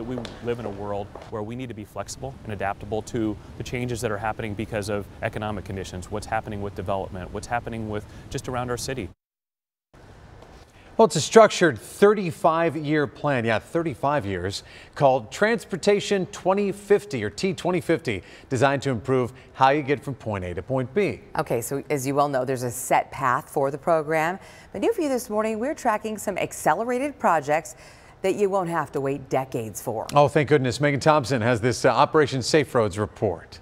we live in a world where we need to be flexible and adaptable to the changes that are happening because of economic conditions, what's happening with development, what's happening with just around our city. Well, it's a structured 35-year plan, 35 years, called Transportation 2050 or T2050, designed to improve how you get from point A to point B. Okay, so as you well know, there's a set path for the program. But new for you this morning, we're tracking some accelerated projects that you won't have to wait decades for. Oh, thank goodness. Megan Thompson has this Operation Safe Roads report.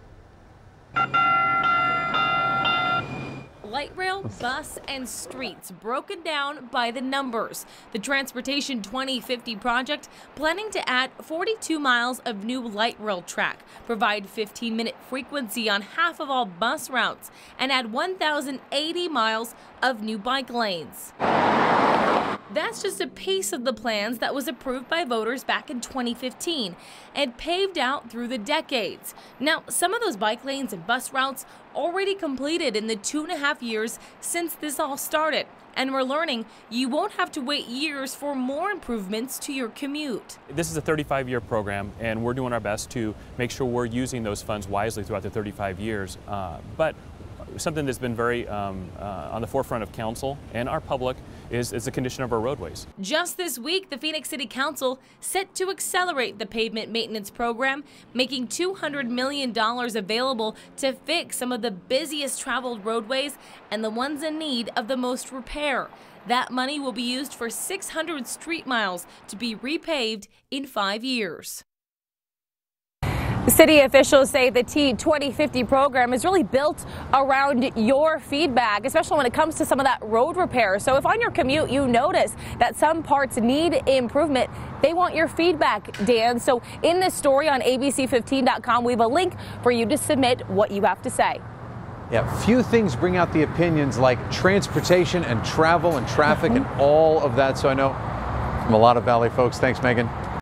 Light rail, bus, and streets broken down by the numbers. The Transportation 2050 project planning to add 42 miles of new light rail track, provide 15-minute frequency on half of all bus routes, and add 1,080 miles of new bike lanes. That's just a piece of the plans that was approved by voters back in 2015 and paved out through the decades. Now, some of those bike lanes and bus routes already completed in the 2.5 years since this all started. And we're learning you won't have to wait years for more improvements to your commute. This is a 35-year program, and we're doing our best to make sure we're using those funds wisely throughout the 35 years. But something that's been very on the forefront of council and our public is the condition of our roadways. Just this week, the Phoenix City Council set to accelerate the pavement maintenance program, making $200 million available to fix some of the busiest traveled roadways and the ones in need of the most repair. That money will be used for 600 street miles to be repaved in 5 years. City officials say the T2050 program is really built around your feedback, especially when it comes to some of that road repair. So if on your commute you notice that some parts need improvement, they want your feedback, Dan. So in this story on abc15.com, we have a link for you to submit what you have to say. Yeah, few things bring out the opinions like transportation and travel and traffic and all of that. So I know from a lot of Valley folks. Thanks, Megan.